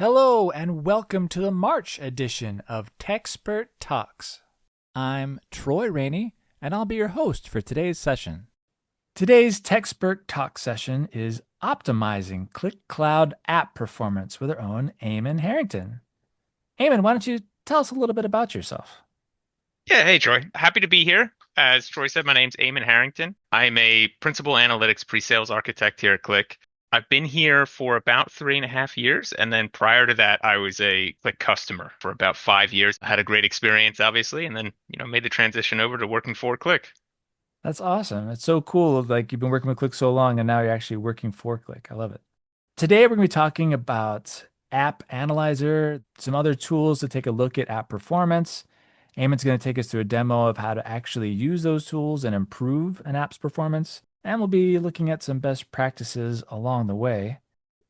Hello and welcome to the March edition of Techspert Talks. I'm Troy Rainey and I'll be your host for today's session. Today's Techspert Talk session is optimizing Qlik Cloud app performance with our own Eamon Harrington. Eamon, why don't you tell us a little bit about yourself? Yeah, hey Troy. Happy to be here. As Troy said, my name's Eamon Harrington. I'm a principal analytics pre-sales architect here at Qlik. I've been here for about 3.5 years, and then prior to that, I was a Qlik customer for about 5 years. I had a great experience, obviously, and then made the transition over to working for Qlik. That's awesome. It's so cool. Like you've been working with Qlik so long and now you're actually working for Qlik. I love it. Today, we're going to be talking about App Analyzer, some other tools to take a look at app performance. Eamon's going to take us through a demo of how to actually use those tools and improve an app's performance. And we'll be looking at some best practices along the way.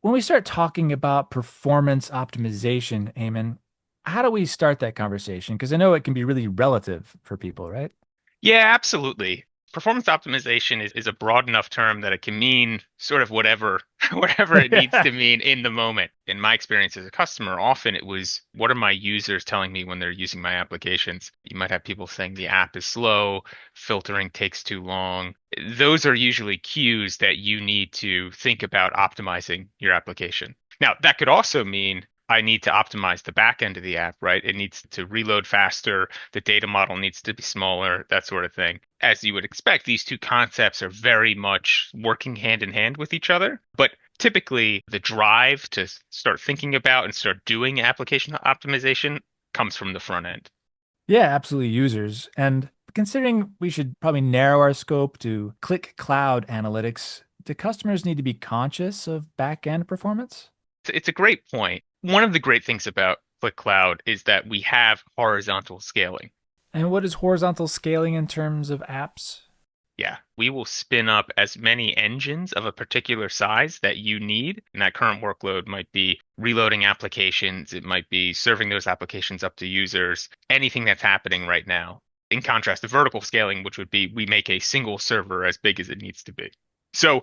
When we start talking about performance optimization, Eamon, how do we start that conversation? Because I know it can be really relative for people, right? Yeah, absolutely. Performance optimization is a broad enough term that it can mean sort of whatever whatever it needs Yeah. to mean in the moment. In my experience as a customer, often it was, what are my users telling me when they're using my applications? You might have people saying the app is slow, filtering takes too long. Those are usually cues that you need to think about optimizing your application. Now, that could also mean I need to optimize the back end of the app, right? It needs to reload faster. The data model needs to be smaller, that sort of thing. As you would expect, these two concepts are very much working hand in hand with each other. But typically, the drive to start thinking about and start doing application optimization comes from the front end. Yeah, absolutely users. And considering we should probably narrow our scope to Qlik Cloud analytics, do customers need to be conscious of back-end performance? It's a great point. One of the great things about Qlik Cloud is that we have horizontal scaling. And what is horizontal scaling in terms of apps? Yeah, we will spin up as many engines of a particular size that you need. And that current workload might be reloading applications, it might be serving those applications up to users, anything that's happening right now. In contrast to vertical scaling, which would be we make a single server as big as it needs to be. So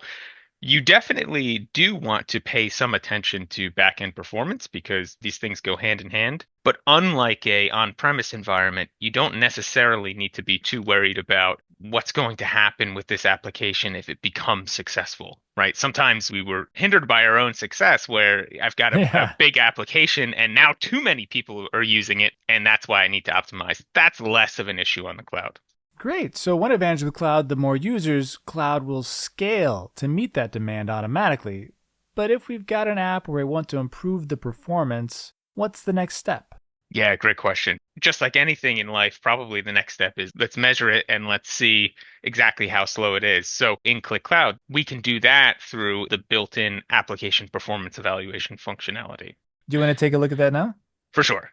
you definitely do want to pay some attention to backend performance because these things go hand in hand. But unlike a on-premise environment, you don't necessarily need to be too worried about what's going to happen with this application if it becomes successful, right? Sometimes we were hindered by our own success where I've got a Yeah. big application and now too many people are using it, and that's why I need to optimize. That's less of an issue on the cloud. Great. So one advantage of the cloud, the more users, cloud will scale to meet that demand automatically. But if we've got an app where we want to improve the performance, what's the next step? Yeah, great question. Just like anything in life, probably the next step is let's measure it and let's see exactly how slow it is. So in Qlik Cloud, we can do that through the built-in application performance evaluation functionality. Do you want to take a look at that now? For sure.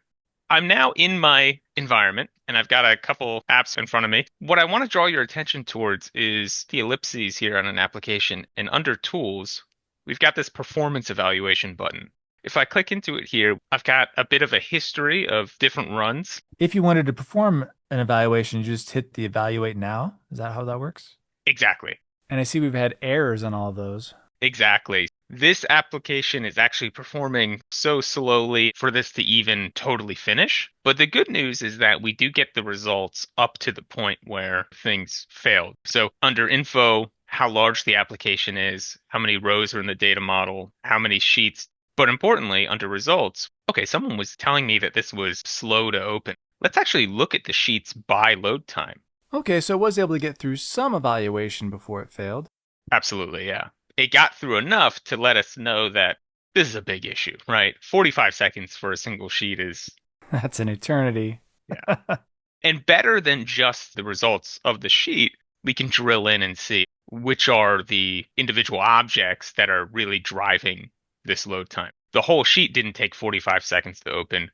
I'm now in my environment and I've got a couple apps in front of me. What I want to draw your attention towards is the ellipses here on an application. And under Tools, we've got this performance evaluation button. If I click into it here, I've got a bit of a history of different runs. If you wanted to perform an evaluation, you just hit the evaluate now. Is that how that works? Exactly. And I see we've had errors on all of those. Exactly. This application is actually performing so slowly for this to even totally finish. But the good news is that we do get the results up to the point where things failed. So under info, how large the application is, how many rows are in the data model, how many sheets. But importantly, under results, okay, someone was telling me that this was slow to open. Let's actually look at the sheets by load time. Okay, so it was able to get through some evaluation before it failed. Absolutely, yeah. It got through enough to let us know that this is a big issue, right? 45 seconds for a single sheet is, That's an eternity. yeah. And better than just the results of the sheet, we can drill in and see which are the individual objects that are really driving this load time. The whole sheet didn't take 45 seconds to open.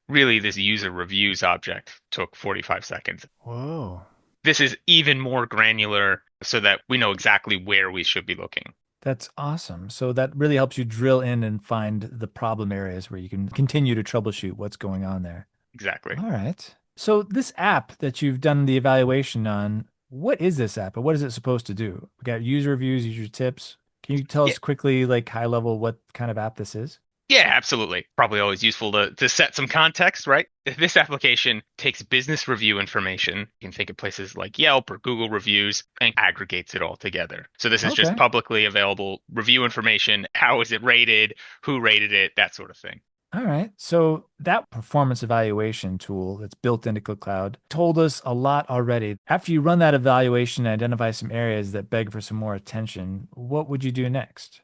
Really, this user reviews object took 45 seconds. Whoa. This is even more granular so that we know exactly where we should be looking. That's awesome. So that really helps you drill in and find the problem areas where you can continue to troubleshoot what's going on there. Exactly. All right. So this app that you've done the evaluation on, what is this app and what is it supposed to do? We got user reviews, user tips. Can you tell Yeah, us quickly, like high level, what kind of app this is? Yeah, absolutely. Probably always useful to set some context, right? This application takes business review information. You can think of places like Yelp or Google reviews and aggregates it all together. So this is just Okay. publicly available review information. How is it rated? Who rated it? That sort of thing. All right. So that performance evaluation tool that's built into Qlik Cloud told us a lot already. After you run that evaluation and identify some areas that beg for some more attention, what would you do next?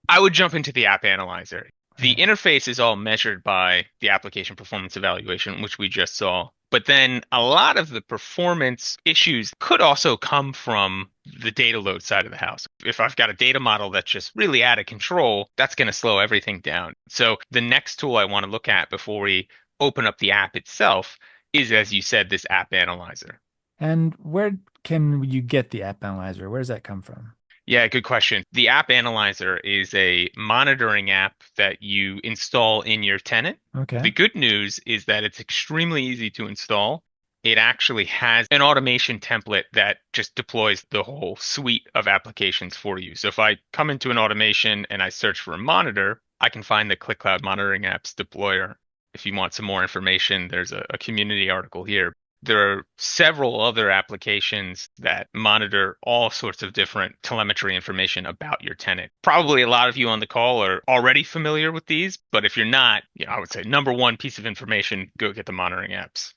I would jump into the app analyzer. The Right. interface is all measured by the application performance evaluation, which we just saw. But then a lot of the performance issues could also come from the data load side of the house. If I've got a data model that's just really out of control, that's going to slow everything down. So the next tool I want to look at before we open up the app itself is, as you said, this app analyzer. And where can you get the app analyzer? Where does that come from? Yeah, good question. The App Analyzer is a monitoring app that you install in your tenant. Okay. The good news is that it's extremely easy to install. It actually has an automation template that just deploys the whole suite of applications for you. So if I come into an automation and I search for a monitor, I can find the Qlik Cloud monitoring apps deployer. If you want some more information, there's a community article here. There are several other applications that monitor all sorts of different telemetry information about your tenant. Probably a lot of you on the call are already familiar with these, but if you're not, I would say number one piece of information, go get the monitoring apps.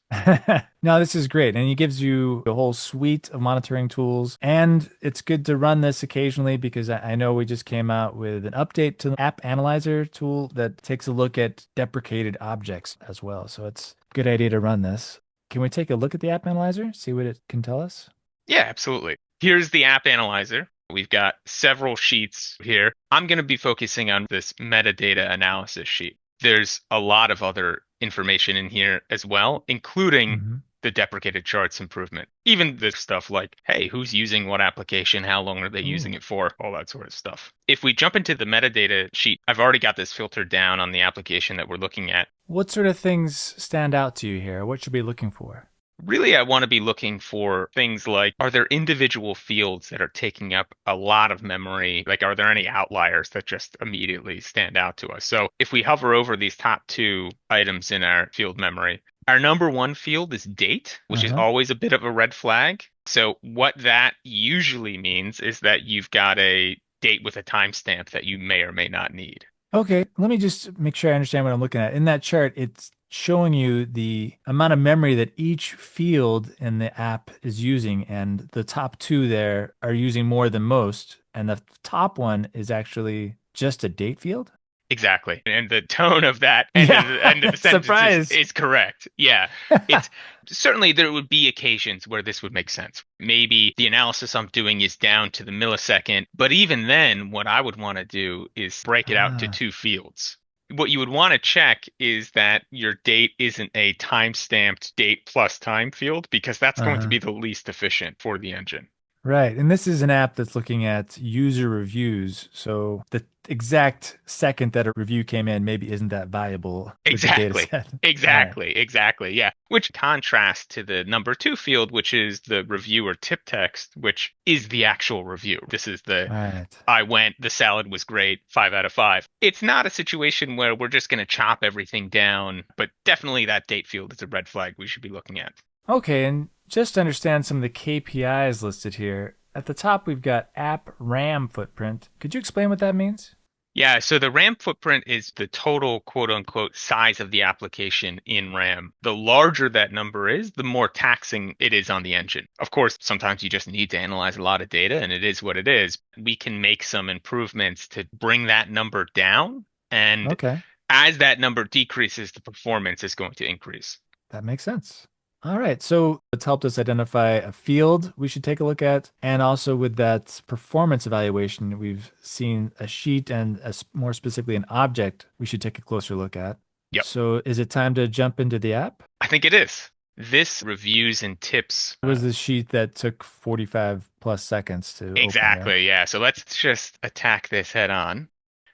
No, this is great. And it gives you a whole suite of monitoring tools. And it's good to run this occasionally because I know we just came out with an update to the App Analyzer tool that takes a look at deprecated objects as well. So it's a good idea to run this. Can we take a look at the App Analyzer, see what it can tell us? Yeah, absolutely. Here's the app analyzer. We've got several sheets here. I'm going to be focusing on this metadata analysis sheet. There's a lot of other information in here as well, including Hmm. the deprecated charts improvement. Even the stuff like, hey, who's using what application? How long are they using Ooh. it for? All that sort of stuff. If we jump into the metadata sheet, I've already got this filtered down on the application that we're looking at. What sort of things stand out to you here? What should we be looking for? Really, I want to be looking for things like, are there individual fields that are taking up a lot of memory? Like, are there any outliers that just immediately stand out to us? So if we hover over these top two items in our field memory, our number one field is date, which is Uh-huh. always a bit of a red flag. So what that usually means is that you've got a date with a timestamp that you may or may not need. Okay, let me just make sure I understand what I'm looking at. In that chart, it's showing you the amount of memory that each field in the app is using, and the top two there are using more than most, and the top one is actually just a date field. Exactly. And the tone of that Yeah, end of the sentence surprise. is correct. Yeah. It's certainly there would be occasions where this would make sense. Maybe the analysis I'm doing is down to the millisecond, but even then, what I would want to do is break it out into Ah, two fields. What you would want to check is that your date isn't a time-stamped date plus time field because that's going to uh-huh. be the least efficient for the engine. Right. And this is an app that's looking at user reviews. So the exact second that a review came in maybe isn't that valuable with the data Exactly. set. All right. Exactly. Exactly. Yeah. Which contrasts to the number two field, which is the reviewer tip text, which is the actual review. This is the All right. I went, the salad was great, 5 out of 5. It's not a situation where we're just going to chop everything down, but definitely that date field is a red flag we should be looking at. Okay, and just to understand some of the KPIs listed here, at the top we've got app RAM footprint. Could you explain what that means? Yeah, so the RAM footprint is the total quote unquote size of the application in RAM. The larger that number is, the more taxing it is on the engine. Of course, sometimes you just need to analyze a lot of data, and it is what it is. We can make some improvements to bring that number down. And Okay, as that number decreases, the performance is going to increase. that makes sense. All right, so it's helped us identify a field we should take a look at. And also with that performance evaluation, we've seen a sheet and more specifically an object we should take a closer look at. Yep, So is it time to jump into the app? I think it is. This reviews and tips. It was the sheet that took 45 plus seconds to open, right? Exactly, yeah. So let's just attack this head on.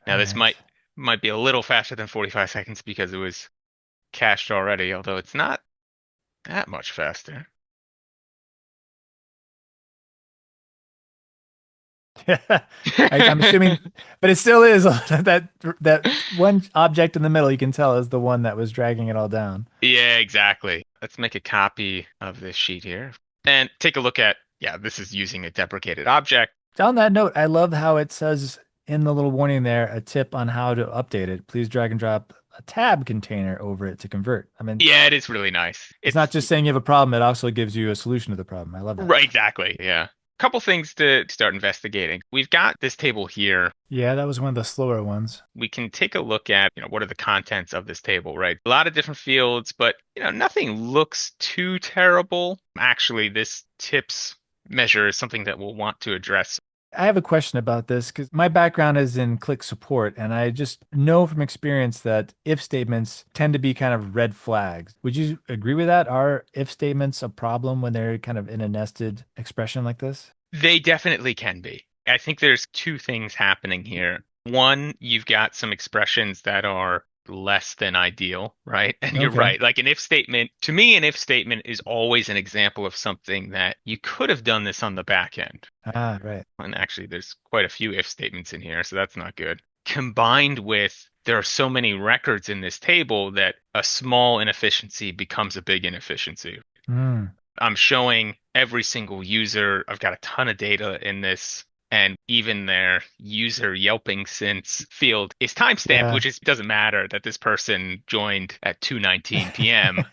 All Now this right. might be a little faster than 45 seconds because it was cached already, although it's not that much faster. I'm assuming, but it still is that one object in the middle you can tell is the one that was dragging it all down. Yeah, exactly. Let's make a copy of this sheet here and take a look at, yeah, this is using a deprecated object. On that note, I love how it says in the little warning there a tip on how to update it. Please drag and drop a tab container over it to convert. I mean, Yeah, it is really nice. it's not It's just saying you have a problem, it also gives you a solution to the problem. I love that. right, exactly. Yeah. Couple things to start investigating. We've got this table here. Yeah, that was one of the slower ones. We can take a look at, what are the contents of this table, right? A lot of different fields, but, nothing looks too terrible. Actually, this tips measure is something that we'll want to address. I have a question about this because my background is in Qlik support, and I just know from experience that if statements tend to be kind of red flags. Would you agree with that? Are if statements a problem when they're kind of in a nested expression like this? They definitely can be. I think there's two things happening here. One, you've got some expressions that are less than ideal, right? And you're Okay. right. Like an if statement, to me, an if statement is always an example of something that you could have done this on the back end. Ah, right. And actually, there's quite a few if statements in here, so that's not good. Combined with there are so many records in this table that a small inefficiency becomes a big inefficiency. Hmm. I'm showing every single user. I've got a ton of data in this. And even their user yelping since field is timestamped, Yeah. which doesn't matter that this person joined at 2:19 p.m.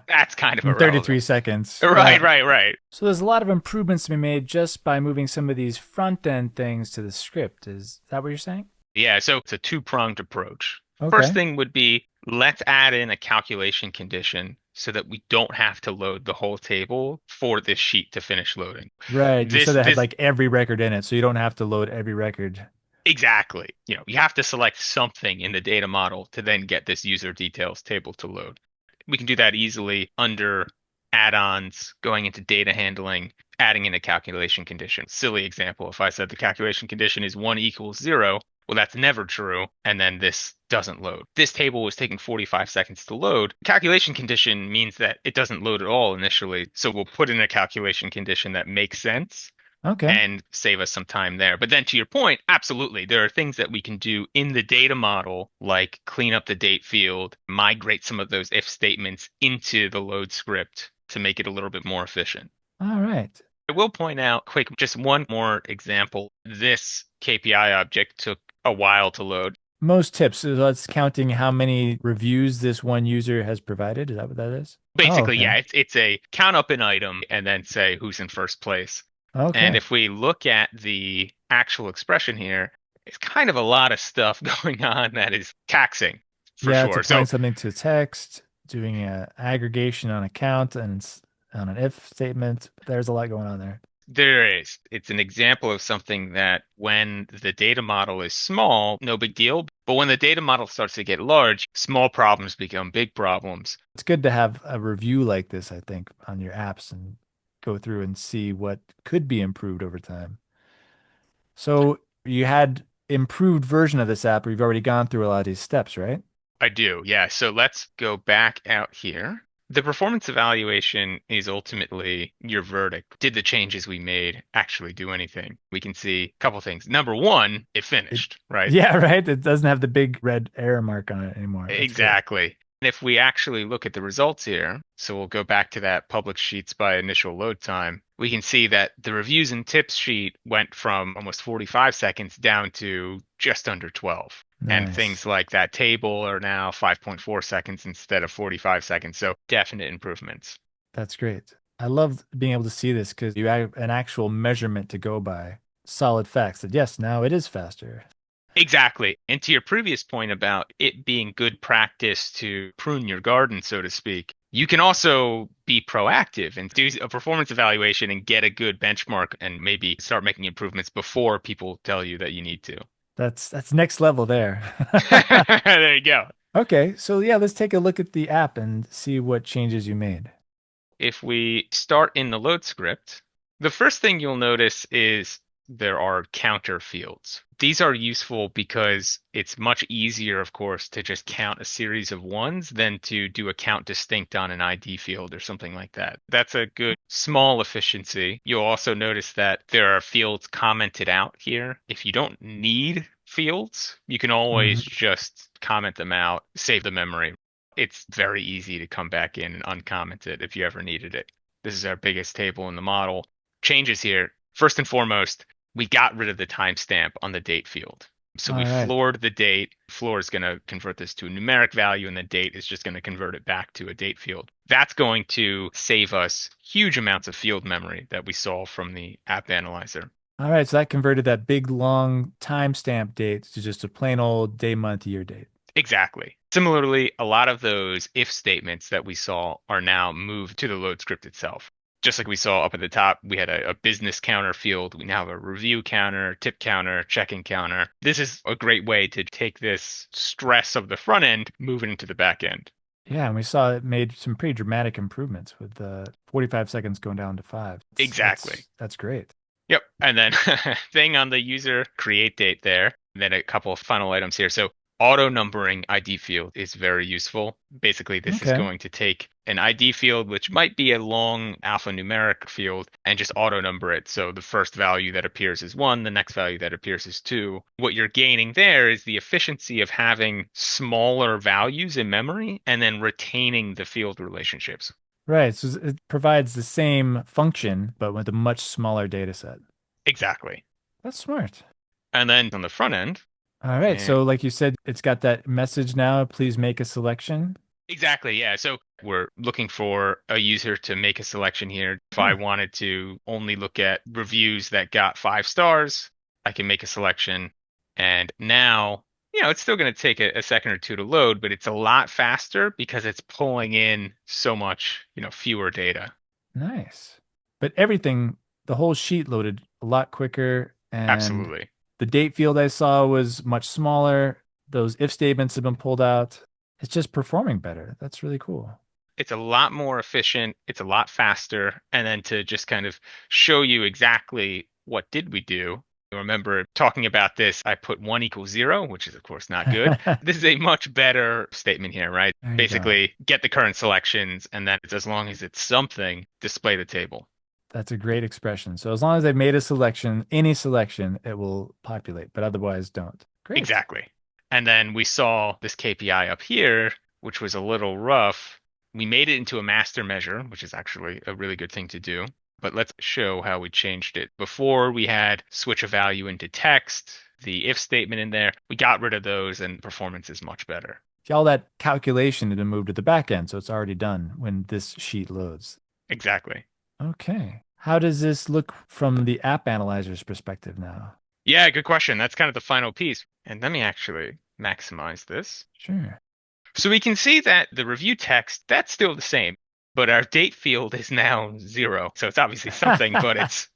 That's kind of In 33 irrelevant. seconds. Right, Yeah. right, right. So there's a lot of improvements to be made just by moving some of these front end things to the script. Is that what you're saying? Yeah, so it's a two-pronged approach. First Okay. thing would be let's add in a calculation condition so that we don't have to load the whole table for this sheet to finish loading. Right. You This said it had this like every record in it, so you don't have to load every record. exactly. You have to select something in the data model to then get this user details table to load. We can do that easily under add-ons, going into data handling, adding in a calculation condition. Silly example. If I said the calculation condition is 1 equals 0, well, that's never true, and then this doesn't load. This table was taking 45 seconds to load. Calculation condition means that it doesn't load at all initially, so we'll put in a calculation condition that makes sense Okay. and save us some time there. But then to your point, absolutely, there are things that we can do in the data model, like clean up the date field, migrate some of those if statements into the load script to make it a little bit more efficient. All right. I will point out quick, just one more example. This KPI object took a while to load. Most tips. So that's counting how many reviews this one user has provided. Is that what that is? Oh, Basically, okay. yeah, it's a count up an item and then say who's in first place. And Okay. if we look at the actual expression here, it's kind of a lot of stuff going on that is taxing for Yeah, it's sure. So applying something to text, doing a aggregation on a count and on an if statement. There's a lot going on there. there is, it's an example of something that when the data model is small, no big deal. But when the data model starts to get large, small problems become big problems. It's good to have a review like this, I think, on your apps and go through and see what could be improved over time. So you had improved version of this app, or you've already gone through a lot of these steps, right? I do, yeah. So let's go back out here. The performance evaluation is ultimately your verdict. Did the changes we made actually do anything? We can see a couple things. Number one, it It, finished, right? yeah, right. It doesn't have the big red error mark on it anymore. That's great. Exactly. And if we actually look at the results here, so we'll go back to that public sheets by initial load time, we can see that the reviews and tips sheet went from almost 45 seconds down to just under 12. And Nice. things like that table are now 5.4 seconds instead of 45 seconds. So definite improvements. That's great. I love being able to see this because you have an actual measurement to go by. Solid facts that yes, now it is faster. Exactly. And to your previous point about it being good practice to prune your garden, so to speak, you can also be proactive and do a performance evaluation and get a good benchmark and maybe start making improvements before people tell you that you need to. That's next level there. There you go. Okay, so yeah, let's take a look at the app and see what changes you made. If we start in the load script, the first thing you'll notice is there are counter fields. These are useful because it's much easier, of course, to just count a series of ones than to do a count distinct on an ID field or something like that. That's a good small efficiency. You'll also notice that there are fields commented out here. If you don't need fields, you can always Mhm. just comment them out, save the memory. It's very easy to come back in and uncomment it if you ever needed it. This is our biggest table in the model. Changes here. First and foremost, we got rid of the timestamp on the date field. So we All right. floored the date. Floor is going to convert this to a numeric value, and the date is just going to convert it back to a date field. That's going to save us huge amounts of field memory that we saw from the app analyzer. All right. So that converted that big long timestamp date to just a plain old day, month, year date. Exactly. Similarly, a lot of those if statements that we saw are now moved to the load script itself. Just like we saw up at the top, we had a business counter field. We now have a review counter, tip counter, check-in counter. This is a great way to take this stress of the front end, move it into the back end. Yeah, and we saw it made some pretty dramatic improvements with the 45 seconds going down to five. Exactly. That's great. Yep. And then thing on the user create date there, and then a couple of final items here. So auto numbering ID field is very useful. Basically, this is Okay. going to take an ID field, which might be a long alphanumeric field, and just auto number it. So the first value that appears is one, the next value that appears is two. What you're gaining there is the efficiency of having smaller values in memory and then retaining the field relationships. Right. So it provides the same function, but with a much smaller data set. Exactly. That's smart. And then on the front end, All right. eh, So, like you said, it's got that message now. Please make a selection. exactly, yeah. So we're looking for a user to make a selection here. If I Sure. wanted to only look at reviews that got 5 stars, I can make a selection. And now, it's still going to take a second or two to load, but it's a lot faster because it's pulling in so much, fewer data. Nice. But everything, the whole sheet loaded a lot quicker, and Absolutely. the date field I saw was much smaller. Those if statements have been pulled out. It's just performing better. That's really cool. It's a lot more efficient, it's a lot faster, and then to just kind of show you exactly what did we do. Remember talking about this, I put 1 = 0, which is of course not good. This is a much better statement here, right? There you go. Basically, get the current selections, and then as long as it's something, display the table. That's a great expression. So as long as they've made a selection, any selection, it will populate, but otherwise don't. Great. Exactly. And then we saw this KPI up here, which was a little rough. We made it into a master measure, which is actually a really good thing to do. But let's show how we changed it. Before we had switch a value into text, the if statement in there. We got rid of those and performance is much better. All that calculation had been moved to the back end, so it's already done when this sheet loads. Exactly. Okay. How does this look from the app analyzer's perspective now? Yeah, good question. That's kind of the final piece. And let me actually maximize this. Sure. So we can see that the review text, that's still the same, but our date field is now 0. So it's obviously something, but it's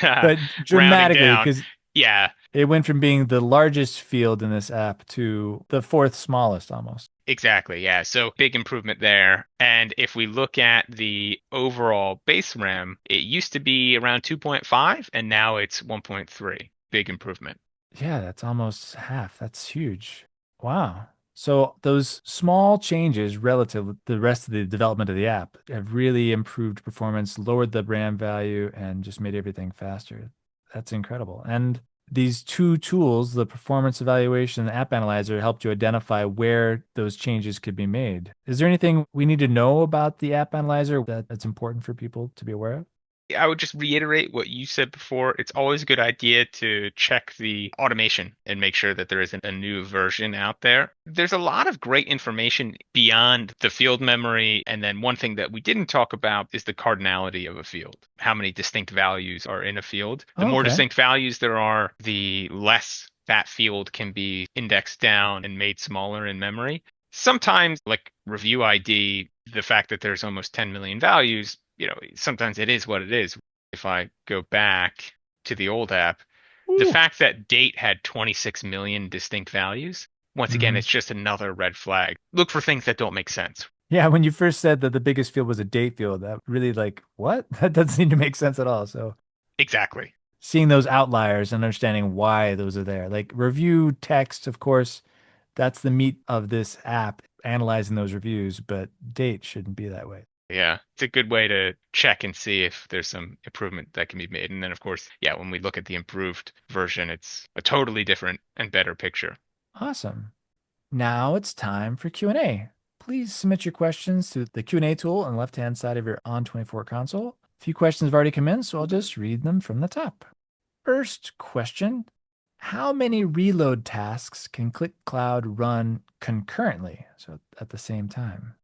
But rounding dramatically, down. because Yeah, it went from being the largest field in this app to the fourth smallest almost. exactly. Yeah. So big improvement there. And if we look at the overall base RAM, it used to be around 2.5 and now it's 1.3. Big improvement. Yeah, that's almost half. That's huge. Wow. So those small changes relative to the rest of the development of the app have really improved performance, lowered the RAM value, and just made everything faster. That's incredible. And these two tools, the performance evaluation and the app analyzer, helped you identify where those changes could be made. Is there anything we need to know about the app analyzer that's important for people to be aware of? I would just reiterate what you said before. It's always a good idea to check the automation and make sure that there isn't a new version out there. There's a lot of great information beyond the field memory. And then one thing that we didn't talk about is the cardinality of a field. How many distinct values are in a field? The Oh, more okay. distinct values there are, the less that field can be indexed down and made smaller in memory. Sometimes, like review ID, the fact that there's almost 10 million values, sometimes it is what it is. If I go back to the old app, the Ooh. fact that date had 26 million distinct values, once again, Mhm. it's just another red flag. Look for things that don't make sense. Yeah, when you first said that the biggest field was a date field, that really like, what? That doesn't seem to make sense at all. So Exactly. seeing those outliers and understanding why those are there. Like review text, of course, that's the meat of this app, analyzing those reviews, but date shouldn't be that way. Yeah, it's a good way to check and see if there's some improvement that can be made. And then, of course, yeah, when we look at the improved version, it's a totally different and better picture. Awesome. Now it's time for Q&A. Please submit your questions to the Q&A tool on the left-hand side of your On24 console. A few questions have already come in, so I'll just read them from the top. First question, how many reload tasks can Qlik Cloud run concurrently, so at the same time?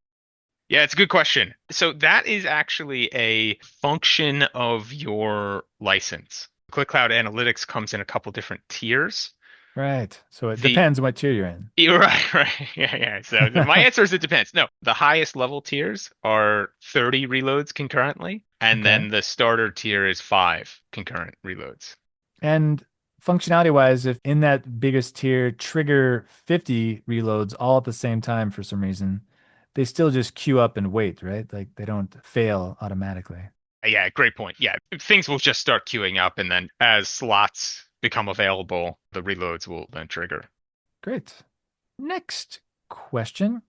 Yeah, it's a good question. So that is actually a function of your license. Qlik Cloud Analytics comes in a couple different tiers. Right. So it The depends on what tier you're in. You're right, right. Yeah, yeah. So my answer is it depends. No, the highest level tiers are 30 reloads concurrently, and Okay. then the starter tier is 5 concurrent reloads. And functionality wise, if in that biggest tier trigger 50 reloads all at the same time for some reason, they still just queue up and wait, right? Like they don't fail automatically. Yeah, great point. Yeah, things will just start queuing up, and then as slots become available, the reloads will then trigger. Great. Next question.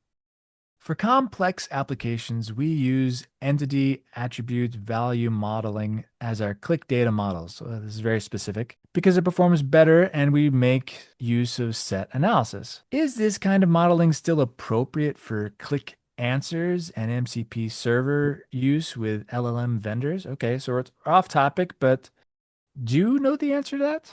For complex applications, we use entity attribute value modeling as our Qlik data models. So this is very specific because it performs better and we make use of set analysis. Is this kind of modeling still appropriate for Qlik Answers and MCP server use with LLM vendors? Okay, so it's off topic, but do you know the answer to that?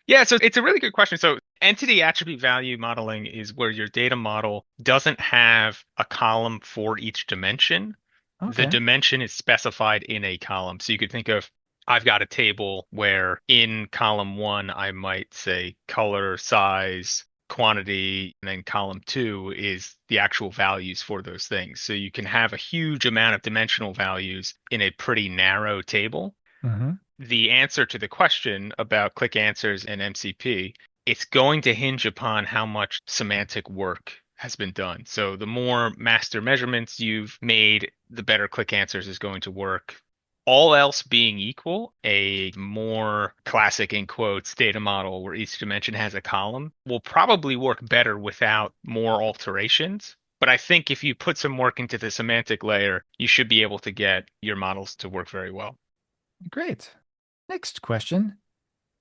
Yeah, so it's a really good question. So entity attribute value modeling is where your data model doesn't have a column for each dimension. The Okay. dimension is specified in a column. So you could think of, I've got a table where in column one, I might say color, size, quantity, and then column two is the actual values for those things. So you can have a huge amount of dimensional values in a pretty narrow table. Hmm. The answer to the question about Qlik Answers and MCP, it's going to hinge upon how much semantic work has been done. So the more master measurements you've made, the better Qlik Answers is going to work. All else being equal, a more classic in quotes data model where each dimension has a column will probably work better without more alterations. But I think if you put some work into the semantic layer, you should be able to get your models to work very well. Great. Next question.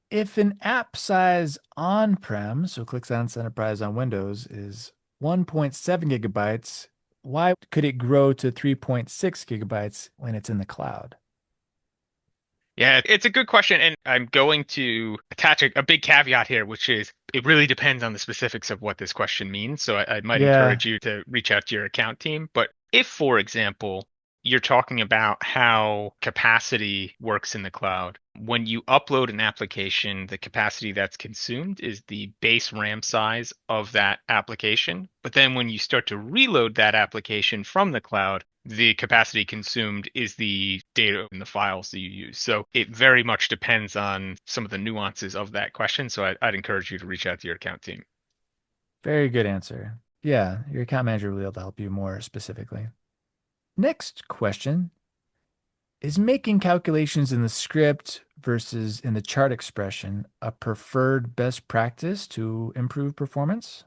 If an app size on-prem, so ClickSense Enterprise on Windows, is 1.7 gigabytes, why could it grow to 3.6 gigabytes when it's in the cloud? Yeah, it's a good question. And I'm going to attach a big caveat here, which is it really depends on the specifics of what this question means. So I might Yeah. encourage you to reach out to your account team. But if, for example, you're talking about how capacity works in the cloud, when you upload an application, the capacity that's consumed is the base RAM size of that application. But then when you start to reload that application from the cloud, the capacity consumed is the data in the files that you use. So it very much depends on some of the nuances of that question. So I'd encourage you to reach out to your account team. Very good answer. Yeah, your account manager will be able to help you more specifically. Next question. Is making calculations in the script versus in the chart expression a preferred best practice to improve performance?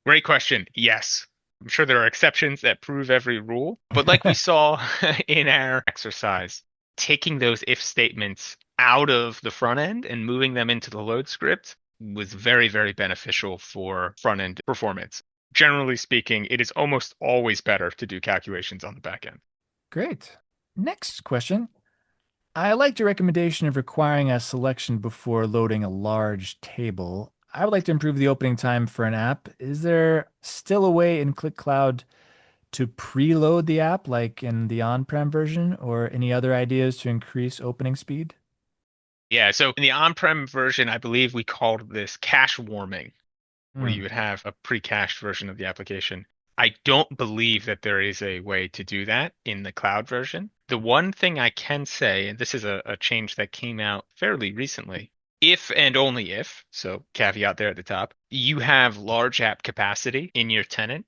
Great question. Yes. I'm sure there are exceptions that prove every rule, but like we saw in our exercise, taking those if statements out of the front end and moving them into the load script was very, very beneficial for front end performance. Generally speaking, it is almost always better to do calculations on the back end. Great. Next question. I liked your recommendation of requiring a selection before loading a large table. I would like to improve the opening time for an app. Is there still a way in Qlik Cloud to preload the app like in the on-prem version or any other ideas to increase opening speed? Yeah, so in the on-prem version, I believe we called this cache warming, where you Hmm. would have a pre-cached version of the application. I don't believe that there is a way to do that in the cloud version. The one thing I can say, and this is a change that came out fairly recently, if and only if, so caveat there at the top, you have large app capacity in your tenant,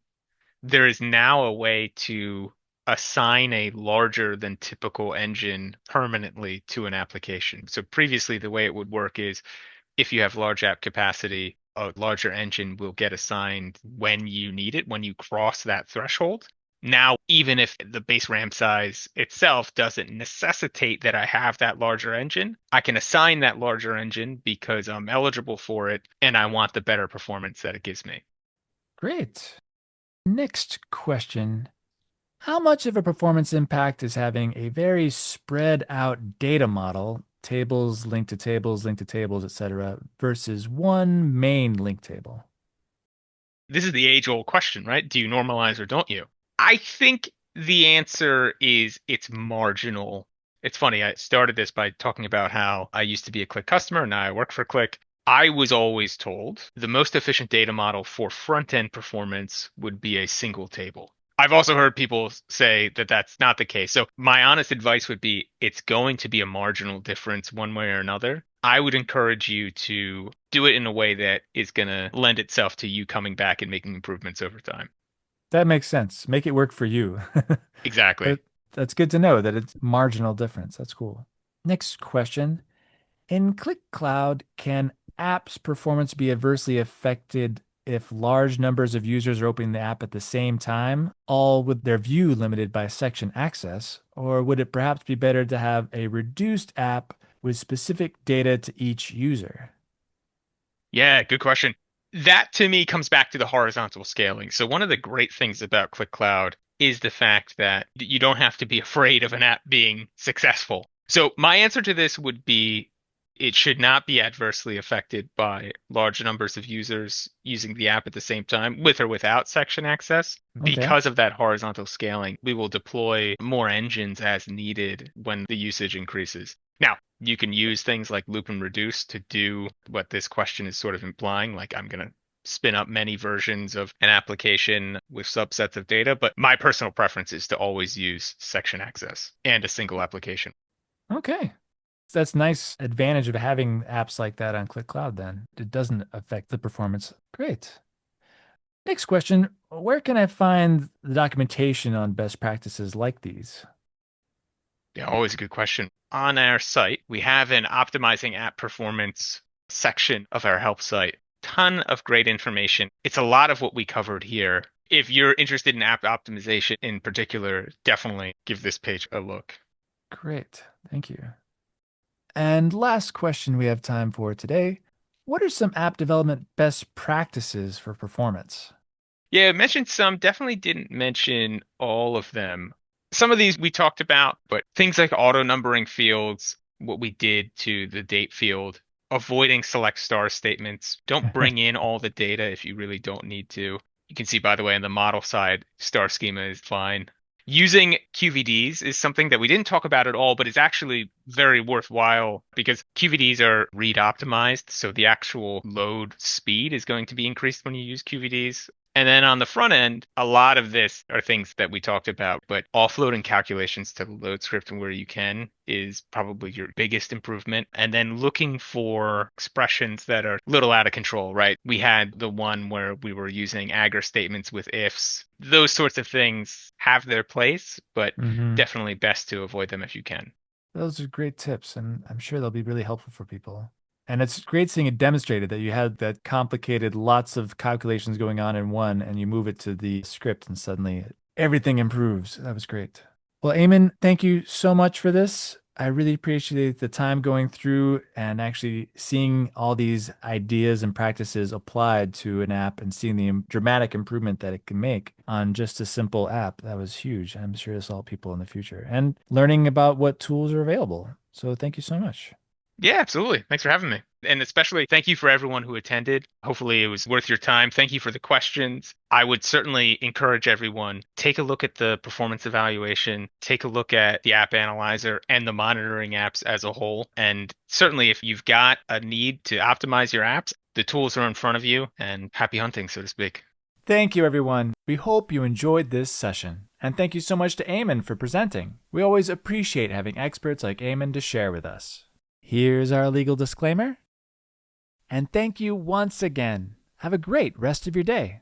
there is now a way to assign a larger than typical engine permanently to an application. So previously, the way it would work is if you have large app capacity, a larger engine will get assigned when you need it, when you cross that threshold. Now, even if the base RAM size itself doesn't necessitate that I have that larger engine, I can assign that larger engine because I'm eligible for it and I want the better performance that it gives me. Great. Next question. How much of a performance impact is having a very spread out data model, tables linked to tables, etc., versus one main link table? This is the age-old question, right? Do you normalize or don't you? I think the answer is it's marginal. It's funny, I started this by talking about how I used to be a Qlik customer and now I work for Qlik. I was always told the most efficient data model for front-end performance would be a single table. I've also heard people say that that's not the case. So my honest advice would be it's going to be a marginal difference one way or another. I would encourage you to do it in a way that is going to lend itself to you coming back and making improvements over time. That makes sense. Make it work for you. Exactly. That, that's good to know that it's marginal difference. That's cool. Next question. In Qlik Cloud, can apps performance be adversely affected if large numbers of users are opening the app at the same time, all with their view limited by section access? Or would it perhaps be better to have a reduced app with specific data to each user? Yeah, good question. That to me comes back to the horizontal scaling. So one of the great things about Qlik Cloud is the fact that you don't have to be afraid of an app being successful. So my answer to this would be it should not be adversely affected by large numbers of users using the app at the same time, with or without section access. Okay. Because of that horizontal scaling, we will deploy more engines as needed when the usage increases. Now, you can use things like loop and reduce to do what this question is sort of implying, like I'm going to spin up many versions of an application with subsets of data, but my personal preference is to always use section access and a single application. Okay. That's nice advantage of having apps like that on Qlik Cloud then. It doesn't affect the performance. Great. Next question. Where can I find the documentation on best practices like these? Yeah, always a good question. On our site, we have an optimizing app performance section of our help site. Ton of great information. It's a lot of what we covered here. If you're interested in app optimization in particular, definitely give this page a look. Great. Thank you. And last question we have time for today. What are some app development best practices for performance? Yeah, I mentioned some, definitely didn't mention all of them. Some of these we talked about, but things like auto numbering fields, what we did to the date field, avoiding select star statements. Don't bring in all the data if you really don't need to. You can see, by the way, on the model side, star schema is fine. Using QVDs is something that we didn't talk about at all, but it's actually very worthwhile because QVDs are read optimized. So the actual load speed is going to be increased when you use QVDs. And then on the front end, a lot of this are things that we talked about, but offloading calculations to the load script and where you can is probably your biggest improvement. And then looking for expressions that are a little out of control, right? We had the one where we were using aggr statements with ifs. Those sorts of things have their place, but Hmm. definitely best to avoid them if you can. Those are great tips, and I'm sure they'll be really helpful for people. And it's great seeing it demonstrated that you had that complicated, lots of calculations going on in one, and you move it to the script, and suddenly everything improves. That was great. Well, Eamon, thank you so much for this. I really appreciate the time going through and actually seeing all these ideas and practices applied to an app and seeing the dramatic improvement that it can make on just a simple app. That was huge. I'm sure this will help people in the future and learning about what tools are available. So thank you so much. Yeah, absolutely. Thanks for having me. And especially thank you for everyone who attended. Hopefully it was worth your time. Thank you for the questions. I would certainly encourage everyone, take a look at the performance evaluation, take a look at the app analyzer and the monitoring apps as a whole. And certainly if you've got a need to optimize your apps, the tools are in front of you and happy hunting, so to speak. Thank you, everyone. We hope you enjoyed this session. And thank you so much to Eamon for presenting. We always appreciate having experts like Eamon to share with us. Here's our legal disclaimer. And thank you once again. Have a great rest of your day.